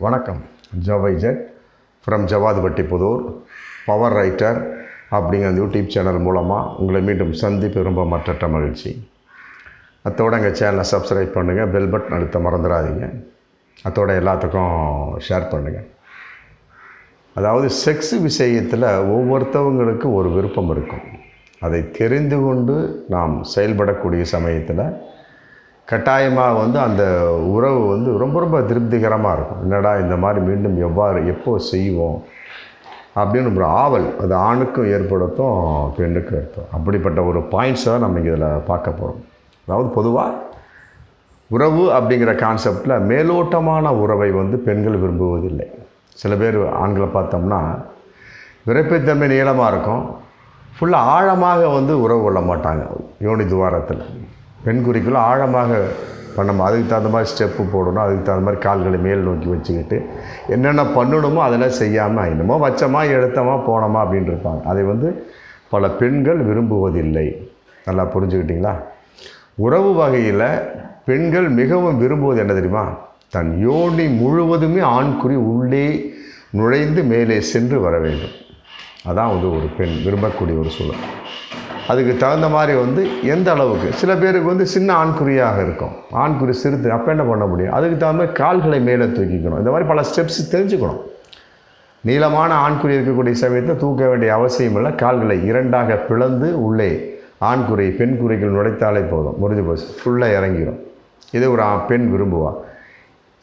வணக்கம். ஜவைஜெட் from ஜவாதுபட்டிபுதூர் power writer அப்படிங்கிற YouTube channel மூலமாக உங்களை மீண்டும் சந்திப்பு ரொம்ப மற்றற்ற மகிழ்ச்சி. அத்தோடு எங்கள் சேனலை சப்ஸ்கிரைப் பண்ணுங்கள், பெல் பட்டன் அழுத்த மறந்துடாதீங்க. அத்தோடு எல்லாத்துக்கும் ஷேர் பண்ணுங்கள். அதாவது செக்ஸ் விஷயத்தில் ஒவ்வொருத்தவங்களுக்கு ஒரு விருப்பம் இருக்கும். அதை தெரிந்து கொண்டு நாம் செயல்படக்கூடிய சமயத்தில் கட்டாயமாக அந்த உறவு ரொம்ப திருப்திகரமாக இருக்கும். என்னடா இந்த மாதிரி மீண்டும் எப்போ செய்வோம் அப்படின்னு ஒரு ஆவல் அது ஆணுக்கும் ஏற்படுத்தும், பெண்ணுக்கும் ஏற்படும். அப்படிப்பட்ட ஒரு பாயிண்ட்ஸை தான் நம்ம இதில் பார்க்க போகிறோம். அதாவது பொதுவாக உறவு அப்படிங்கிற கான்செப்டில் மேலோட்டமான உறவை பெண்கள் விரும்புவதில்லை. சில பேர் ஆண்களை பார்த்தோம்னா விரைப்புத்தன்மை நீளமாக இருக்கும், ஃபுல்லாக ஆழமாக உறவு கொள்ள மாட்டாங்க. யோனி துவாரத்தில் பெண் குறிக்குள்ள ஆழமாக பண்ணணும். அதுக்கு தகுந்த மாதிரி ஸ்டெப்பு போடணும், அதுக்கு தகுந்த மாதிரி கால்களை மேல் நோக்கி வச்சுக்கிட்டு என்னென்ன பண்ணணுமோ அதெல்லாம் செய்யாமல் என்னமோ வச்சமா எடுத்தமா போனோமா அப்படின்னு இருப்பாங்க. அதை பல பெண்கள் விரும்புவதில்லை. நல்லா புரிஞ்சுக்கிட்டிங்களா? உறவு வகையில் பெண்கள் மிகவும் விரும்புவது என்ன தெரியுமா? தன் யோனி முழுவதுமே ஆண்குறி உள்ளே நுழைந்து மேலே சென்று வர வேண்டும். அதான் ஒரு பெண் விரும்பக்கூடிய ஒரு சூழல். அதுக்கு தகுந்த மாதிரி எந்த அளவுக்கு சில பேருக்கு சின்ன ஆண்குறியாக இருக்கும், ஆண்குறி சிறுத்து, அப்போ என்ன பண்ண முடியும்? அதுக்கு தகுந்த மாதிரி கால்களை மேலே தூக்கிக்கணும். இந்த மாதிரி பல ஸ்டெப்ஸ் தெரிஞ்சுக்கணும். நீளமான ஆண்குறி இருக்கக்கூடிய சமயத்தில் தூக்க வேண்டிய அவசியம் இல்லை. கால்களை இரண்டாக பிளந்து உள்ளே ஆண்குறி பெண் குறிகள் நுழைத்தாலே போதும், முடிஞ்சு போச்சு, ஃபுல்லாக இறங்கிடும். இதை ஒரு பெண் விரும்புவாள்.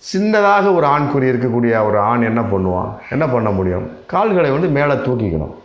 சின்னதாக ஒரு ஆண்குறி இருக்கக்கூடிய ஒரு ஆண் என்ன பண்ணுவான்? என்ன பண்ண முடியும்? கால்களை மேலே தூக்கிக்கணும்.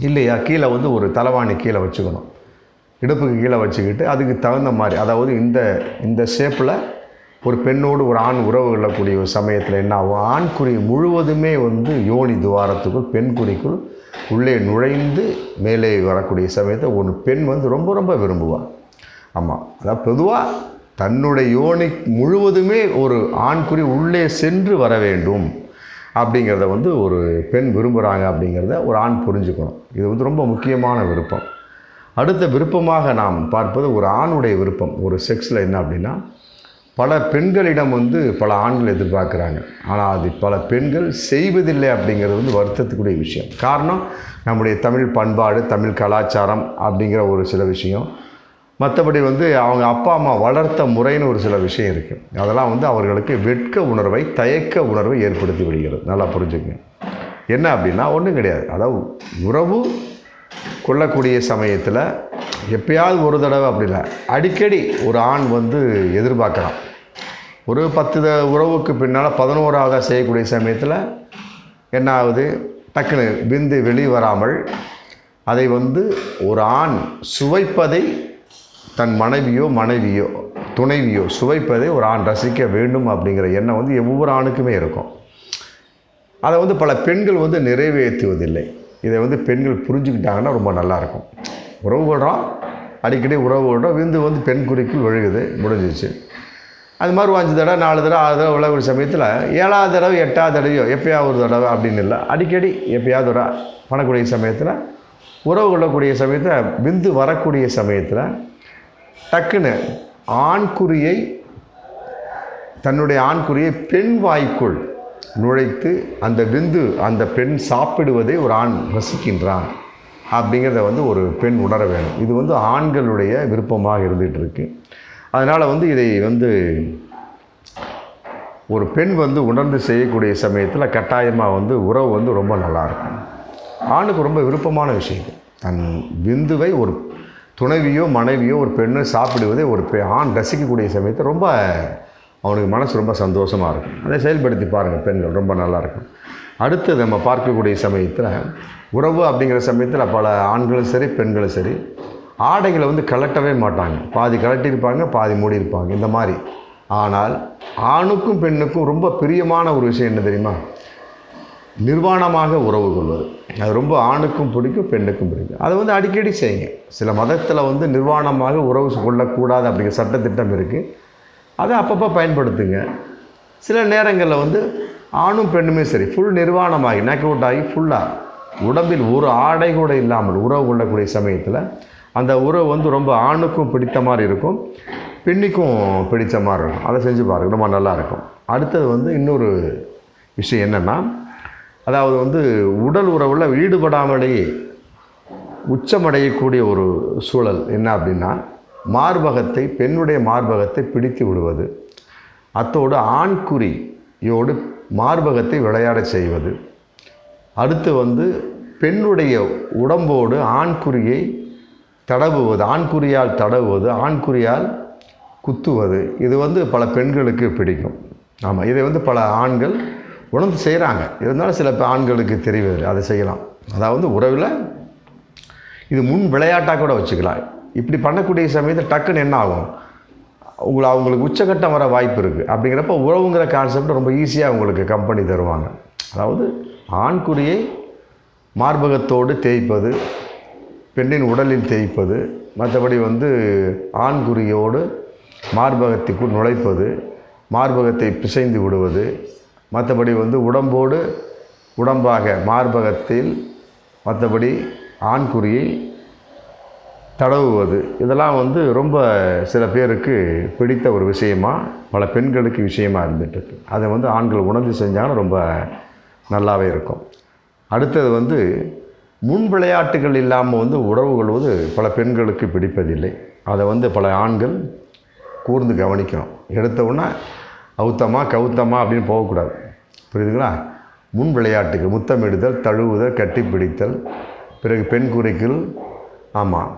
இல்லையா, கீழே ஒரு தலைவாணி கீழே வச்சுக்கணும், இடுப்புக்கு கீழே வச்சுக்கிட்டு அதுக்கு தகுந்த மாதிரி, அதாவது இந்த ஷேப்பில் ஒரு பெண்ணோடு ஒரு ஆண் உறவு கொள்ளக்கூடிய ஒரு சமயத்தில் என்ன ஆகும்? ஆண்குறி முழுவதுமே யோனி துவாரத்துக்குள் பெண் குறிக்குள் உள்ளே நுழைந்து மேலே வரக்கூடிய சமயத்தை ஒரு பெண் ரொம்ப விரும்புவாள். ஆமாம், அதாவது பொதுவாக தன்னுடைய யோனி முழுவதுமே ஒரு ஆண்குறி உள்ளே சென்று வர வேண்டும் அப்படிங்கிறத ஒரு பெண் விரும்புகிறாங்க அப்படிங்கிறத ஒரு ஆண் புரிஞ்சுக்கணும். இது ரொம்ப முக்கியமான விருப்பம். அடுத்த விருப்பமாக நாம் பார்ப்பது ஒரு ஆணுடைய விருப்பம். ஒரு செக்ஸில் என்ன அப்படின்னா, பல பெண்களிடம் பல ஆண்கள் எதிர்பார்க்குறாங்க, ஆனால் அது பல பெண்கள் செய்வதில்லை அப்படிங்கிறது வருத்தத்துக்குரிய விஷயம். காரணம் நம்முடைய தமிழ் பண்பாடு, தமிழ் கலாச்சாரம் அப்படிங்கிற ஒரு சில விஷயம். மற்றபடி அவங்க அப்பா அம்மா வளர்த்த முறைன்னு ஒரு சில விஷயம் இருக்குது. அதெல்லாம் அவர்களுக்கு வெட்க உணர்வை, தயக்க உணர்வை ஏற்படுத்தி விடுகிறது. நல்லா புரிஞ்சுக்கங்க. என்ன அப்படின்னா ஒன்றும் கிடையாது. அதாவது உறவு கொள்ளக்கூடிய சமயத்தில் எப்பயாவது ஒரு தடவை அப்படி இல்லை, அடிக்கடி ஒரு ஆண் எதிர்பார்க்குறான். ஒரு 10 உறவுக்கு பின்னால் 11ஆவதாக செய்யக்கூடிய சமயத்தில் என்ன ஆகுது? டக்குன்னு விந்து வெளியே வராமல் அதை ஒரு ஆண் சுவைப்பதை, தன் மனைவியோ துணைவியோ சுவைப்பதை ஒரு ஆண் ரசிக்க வேண்டும் அப்படிங்கிற எண்ணம் ஒவ்வொரு ஆணுக்குமே இருக்கும். அதை பல பெண்கள் நிறைவேற்றுவதில்லை. இதை பெண்கள் புரிஞ்சுக்கிட்டாங்கன்னா ரொம்ப நல்லாயிருக்கும். உறவு கொள்கிறோம், அடிக்கடி உறவு கொள்கிறோம், விந்து பெண் குறிக்குள் விழுகுது, முடிஞ்சிச்சு. அது மாதிரி 5 தடவை 4 தடவை 6 தடவை விளையாட சமயத்தில் 7ஆவது தடவை 8ஆவது தடவையோ எப்பயாவது ஒரு தடவை அப்படின்னு இல்லை, அடிக்கடி எப்பயாவது ஒரு பண்ணக்கூடிய சமயத்தில், உறவு கொள்ளக்கூடிய சமயத்தில், விந்து வரக்கூடிய சமயத்தில் டக்குன்னு தன்னுடைய ஆண்குறியை பெண் வாய்க்குள் நுழைத்து அந்த விந்து அந்த பெண் சாப்பிடுவதை ஒரு ஆண் ரசிக்கின்றான் அப்படிங்கிறத ஒரு பெண் உணர வேணும். இது ஆண்களுடைய விருப்பமாக இருந்துகிட்டு இருக்கு. அதனால் இதை ஒரு பெண் உணர்ந்து செய்யக்கூடிய சமயத்தில் கட்டாயமாக உறவு ரொம்ப நல்லாயிருக்கும். ஆணுக்கு ரொம்ப விருப்பமான விஷயம். தன் விந்துவை ஒரு துணைவியோ மனைவியோ ஒரு பெண்ணை சாப்பிடுவதை ஒரு ஆண் ரசிக்கக்கூடிய சமயத்தை ரொம்ப அவனுக்கு மனசு ரொம்ப சந்தோஷமாக இருக்கும். அதை செயல்படுத்தி பாருங்கள் பெண்கள், ரொம்ப நல்லாயிருக்கும். அடுத்தது நம்ம பார்க்கக்கூடிய சமயத்தில் உறவு அப்படிங்கிற சமயத்தில் பல ஆண்களும் சரி பெண்களும் சரி ஆடைகளை கலட்டவே மாட்டாங்க. பாதி கலட்டியிருப்பாங்க, பாதி மூடியிருப்பாங்க, இந்த மாதிரி. ஆனால் ஆணுக்கும் பெண்ணுக்கும் ரொம்ப பிரியமான ஒரு விஷயம் என்ன தெரியுமா? நிர்வாணமாக உறவு கொள்வது. அது ரொம்ப ஆணுக்கும் பிடிக்கும், பெண்ணுக்கும் பிடிக்கும். அதை அடிக்கடி செய்யுங்க. சில மதத்தில் நிர்வாணமாக உறவு கொள்ளக்கூடாது அப்படிங்கிற சட்டத்திட்டம் இருக்குது. அதை அப்பப்போ பயன்படுத்துங்க. சில நேரங்களில் ஆணும் பெண்ணுமே சரி ஃபுல் நிர்வாணமாகி நெக் அவுட் ஆகி ஃபுல்லாக உடம்பில் ஒரு ஆடை கூட இல்லாமல் உறவு கொள்ளக்கூடிய சமயத்தில் அந்த உறவு ரொம்ப ஆணுக்கும் பிடித்த மாதிரி இருக்கும், பெண்ணுக்கும் பிடித்த மாதிரி இருக்கும். அதை செஞ்சு பாருங்கள், ரொம்ப நல்லாயிருக்கும். அடுத்தது இன்னொரு விஷயம் என்னென்னா, அதாவது வந்து உடல் உறவில் ஈடுபடாமலேயே உச்சமடையக்கூடிய ஒரு சூழல் என்ன அப்படின்னா, மார்பகத்தை, பெண்ணுடைய மார்பகத்தை பிடித்து விடுவது, அத்தோடு ஆண்குறியோடு மார்பகத்தை விளையாட செய்வது, அடுத்து வந்து பெண்ணுடைய உடம்போடு ஆண்குறியை தடவுவது, ஆண்குறியால் தடவுவது, ஆண்குறியால் குத்துவது, இது வந்து பல பெண்களுக்கு பிடிக்கும். ஆமாம், இதை வந்து பல ஆண்கள் உணர்ந்து செய்கிறாங்க. இருந்தாலும் சில ஆண்களுக்கு தெரிவது அதை செய்யலாம். அதாவது உறவில் இது முன் விளையாட்டாக கூட வச்சுக்கலாம். இப்படி பண்ணக்கூடிய சமயத்தில் டக்குன்னு என்ன ஆகும், அவங்களுக்கு உச்சகட்டம் வர வாய்ப்பு இருக்குது. அப்படிங்கிறப்ப உறவுங்கிற கான்செப்ட் ரொம்ப ஈஸியாக உங்களுக்கு கம்பெனி தருவாங்க. அதாவது ஆண்குறியை மார்பகத்தோடு தேய்ப்பது, பெண்ணின் உடலில் தேய்ப்பது, மற்றபடி வந்து ஆண்குறியோடு மார்பகத்திற்குள் நுழைப்பது, மார்பகத்தை பிசைந்து விடுவது, மற்றபடி வந்து உடம்போடு உடம்பாக மார்பகத்தில் மற்றபடி ஆண்குறியை தடவுவது, இதெல்லாம் வந்து ரொம்ப சில பேருக்கு பிடித்த ஒரு விஷயமாக, பல பெண்களுக்கு விஷயமாக இருந்துகிட்ருக்கு. அதை வந்து ஆண்கள் உணர்ந்து செஞ்சாலும் ரொம்ப நல்லாவே இருக்கும். அடுத்தது வந்து முன் விளையாட்டுகள் இல்லாமல் வந்து உறவு கொள்வது பல பெண்களுக்கு பிடிப்பதில்லை. அதை வந்து பல ஆண்கள் கூர்ந்து கவனிக்கணும். எடுத்தவுடனே அவுத்தமா கவுத்தமா அப்படின்னு போகக்கூடாது. புரியுதுங்களா? முன் விளையாட்டுகள் முத்தமிடுதல், தழுவுதல், கட்டிப்பிடித்தல், பிறகு பெண் குறிக்குள், ஆமாம்,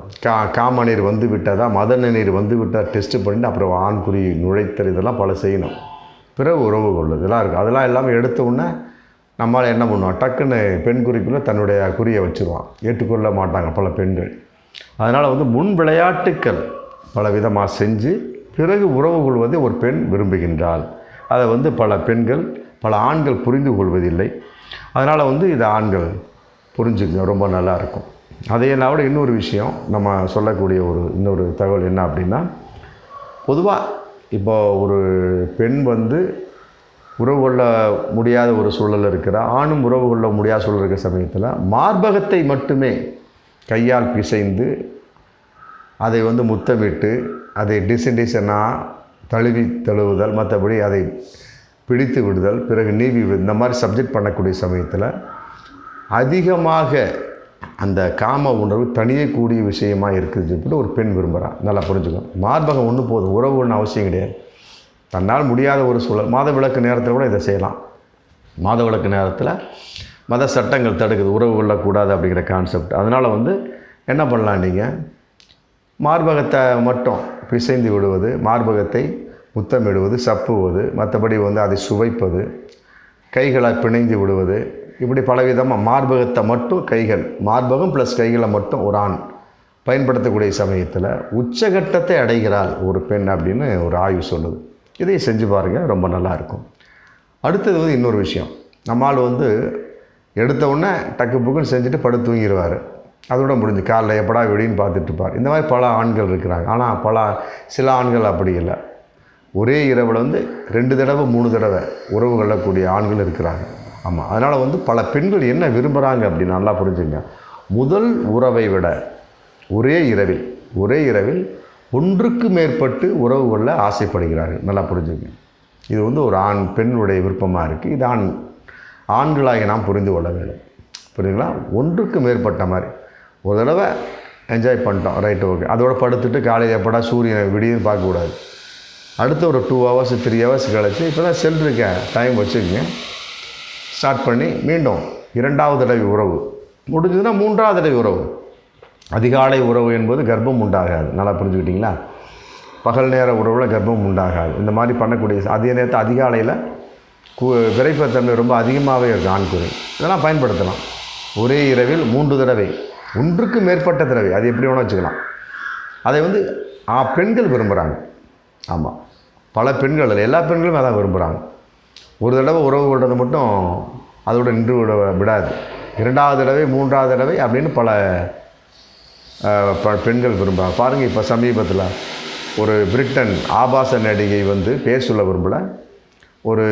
காமநீர் வந்து விட்டதா, மதன நீர் வந்து விட்டால் டெஸ்ட்டு பண்ணிட்டு அப்புறம் ஆண்குறி நுழைத்தல், இதெல்லாம் பல செய்யணும். பிறகு உறவு கொள்வது இதெல்லாம் இருக்குது. அதெல்லாம் இல்லாமல் எடுத்த உடனே நம்மளால் என்ன பண்ணுவோம், டக்குன்னு பெண் குறிக்குள்ளே தன்னுடைய குறியை வச்சுருவான். ஏற்றுக்கொள்ள மாட்டாங்க பல பெண்கள். அதனால் வந்து முன் விளையாட்டுக்கள் பல விதமாக செஞ்சு பிறகு உறவு கொள்வதை ஒரு பெண் விரும்புகின்றாள். அதை வந்து பல பெண்கள், பல ஆண்கள் புரிந்து கொள்வதில்லை. அதனால் வந்து இதை ஆண்கள் புரிஞ்சுங்க, ரொம்ப நல்லாயிருக்கும். அதையெல்லாம் விட இன்னொரு விஷயம் நம்ம சொல்லக்கூடிய இன்னொரு தகவல் என்ன அப்படின்னா, பொதுவாக இப்போ ஒரு பெண் வந்து உறவு கொள்ள முடியாத ஒரு சூழல் இருக்கிற, ஆணும் உறவு கொள்ள முடியாத சூழல் இருக்கிற சமயத்தில் மார்பகத்தை மட்டுமே கையால் பிசைந்து அதை வந்து முத்தமிட்டு அதை டிசனாக தழுவுதல், மற்றபடி அதை பிடித்து விடுதல், பிறகு நீவி விடுதல், இந்த மாதிரி சப்ஜெக்ட் பண்ணக்கூடிய சமயத்தில் அதிகமாக அந்த காம உணர்வு தனியக்கூடிய விஷயமாக இருக்குதுன்னு சொல்லிட்டு ஒரு பெண் விரும்புகிறான். நல்லா புரிஞ்சுக்கணும். மார்பகம் ஒன்று போதும், உறவு ஒன்று அவசியம் கிடையாது. தன்னால் முடியாத ஒரு சூழல், மாதவிலக்கு நேரத்தில் கூட இதை செய்யலாம். மாதவிலக்கு நேரத்தில் மத சட்டங்கள் தடுக்குது, உறவு கொள்ளக்கூடாது அப்படிங்கிற கான்செப்ட். அதனால் வந்து என்ன பண்ணலாம், நீங்கள் மார்பகத்தை மட்டும் பிசைந்து விடுவது, மார்பகத்தை முத்தமிடுவது, சப்புவது, மற்றபடி வந்து அதை சுவைப்பது, கைகளை பிணைந்து விடுவது, இப்படி பலவிதமாக மார்பகத்தை மட்டும் கைகள், மார்பகம் ப்ளஸ் கைகளை மட்டும் ஒரு ஆண் பயன்படுத்தக்கூடிய சமயத்தில் உச்சகட்டத்தை அடைகிறாள் ஒரு பெண் அப்படின்னு ஒரு ஆய்வு சொல்லுது. இதை செஞ்சு பாருங்கள், ரொம்ப நல்லாயிருக்கும். அடுத்தது வந்து இன்னொரு விஷயம், நம்மால் வந்து எடுத்த உடனே டக்கு புக்குன்னு செஞ்சுட்டு படுத்து தூங்கிடுவார். அதோட முடிஞ்சு காலைல எப்படா விடின்னு பார்த்துட்ருப்பார். இந்த மாதிரி பல ஆண்கள் இருக்கிறாங்க. ஆனால் சில ஆண்கள் அப்படி இல்லை. ஒரே இரவில் வந்து 2 தடவை 3 தடவை உறவு கொள்ளக்கூடிய ஆண்கள் இருக்கிறாங்க. ஆமாம், அதனால் வந்து பல பெண்கள் என்ன விரும்புகிறாங்க அப்படின்னு நல்லா புரிஞ்சுங்க. முதல் உறவை விட ஒரே இரவில் ஒன்றுக்கு மேற்பட்டு உறவு கொள்ள ஆசைப்படுகிறார்கள். நல்லா புரிஞ்சுங்க. இது வந்து ஒரு பெண்ணுடைய விருப்பமாக இருக்குது. இது ஆண்களாகி நாம் புரிந்து கொள்ள வேண்டும். புரியுதுங்களா? ஒன்றுக்கு மேற்பட்ட மாதிரி ஒரு தடவை என்ஜாய் பண்ணிட்டோம், ரைட்டு, ஓகே, அதோட படுத்துட்டு காலையில் எப்படா சூரியனை விடியுன்னு பார்க்கக்கூடாது. அடுத்து ஒரு 2 hours 3 hours கழிச்சு இப்போ தான் செல் இருக்க டைம் வச்சுக்கோங்க, ஸ்டார்ட் பண்ணி மீண்டும் 2வது தடவை உறவு முடிஞ்சதுன்னா 3வது தடவை உறவு. அதிகாலை உறவு என்பது கர்ப்பம் உண்டாகாது. நல்லா புரிஞ்சுக்கிட்டிங்களா? பகல் நேர உறவில் கர்ப்பம் உண்டாகாது. இந்த மாதிரி பண்ணக்கூடிய அதே நேரத்தில் அதிகாலையில் விரைப்புத்தன்மை ரொம்ப அதிகமாகவே இருக்குது ஆண்குறி. இதெல்லாம் பயன்படுத்தலாம். ஒரே இரவில் 3 தடவை, ஒன்றுக்கு மேற்பட்ட தடவை, அது எப்படி வேணால் வச்சுக்கலாம். அதை வந்து பெண்கள் விரும்புகிறாங்க. ஆமாம், பல பெண்கள், எல்லா பெண்களும் அதான் விரும்புகிறாங்க. ஒரு தடவை உறவு கொள்வது மட்டும் அதோட நின்று விடாது. 2வது தடவை 3வது தடவை அப்படின்னு பல பெண்கள் விரும்புகிறாங்க. பாருங்கள், இப்போ சமீபத்தில் ஒரு பிரிட்டன் ஆபாச நடிகை வந்து பேர் சொல்ல விரும்பல, ஒரு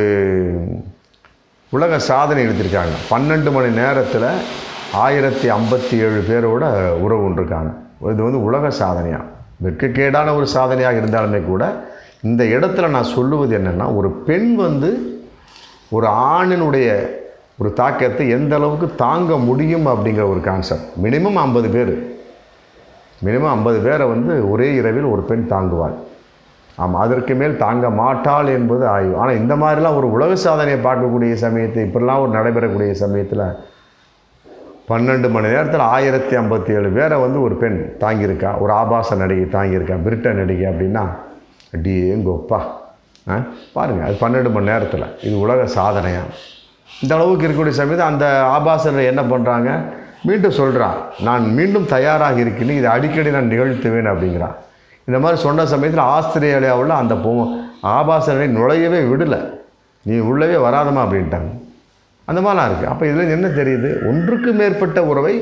உலக சாதனை எடுத்திருக்காங்க. 12 மணி நேரத்தில் 1057 பேரோட உறவு கொண்டிருக்காங்க. இது வந்து உலக சாதனையாக, வெட்கக்கேடான ஒரு சாதனையாக இருந்தாலுமே கூட இந்த இடத்துல நான் சொல்லுவது என்னென்னா, ஒரு பெண் வந்து ஒரு ஆணினுடைய ஒரு தாக்கத்தை எந்த அளவுக்கு தாங்க முடியும் அப்படிங்கிற ஒரு கான்செப்ட். மினிமம் 50 பேர், மினிமம் 50 பேரை வந்து ஒரே இரவில் ஒரு பெண் தாங்குவாள். ஆமாம், அதற்கு மேல் தாங்க மாட்டாள் என்பது ஆய்வு. ஆனால் இந்த மாதிரிலாம் ஒரு உலக சாதனையை பார்க்கக்கூடிய சமயத்தை, இப்படிலாம் ஒரு நடைபெறக்கூடிய சமயத்தில் 12 மணி நேரத்தில் 1057 பேரை வந்து ஒரு பெண் தாங்கியிருக்கா, ஒரு ஆபாச நடிகை தாங்கியிருக்கா, பிரிட்டன் நடிகை அப்படின்னா எங்கொப்பா பாருங்கள். அது 12 மணி நேரத்தில் இது உலக சாதனையாக இந்த அளவுக்கு இருக்கக்கூடிய சமயத்தில் அந்த ஆபாசனை என்ன பண்ணுறாங்க, மீண்டும் சொல்கிறான், நான் மீண்டும் தயாராக இருக்கிறேன், இதை அடிக்கடி நான் நிகழ்த்துவேன் அப்படிங்கிறான். இந்த மாதிரி சொன்ன சமயத்தில் ஆஸ்திரேலியாவில் அந்த ஆபாசனை நுழையவே விடலை, நீ உள்ளவே வராதமா அப்படின்ட்டாங்க. அந்த மாதிரிலாம் இருக்குது. அப்போ இதில் என்ன தெரியுது, ஒன்றுக்கு மேற்பட்ட உறவை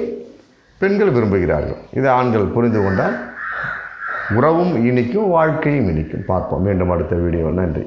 பெண்கள் விரும்புகிறார்கள். இதை ஆண்கள் புரிந்து கொண்டால் உறவும் இனிக்கும், வாழ்க்கையும் இனிக்கும். பார்ப்போம் மீண்டும் அடுத்த வீடியோ. நன்றி.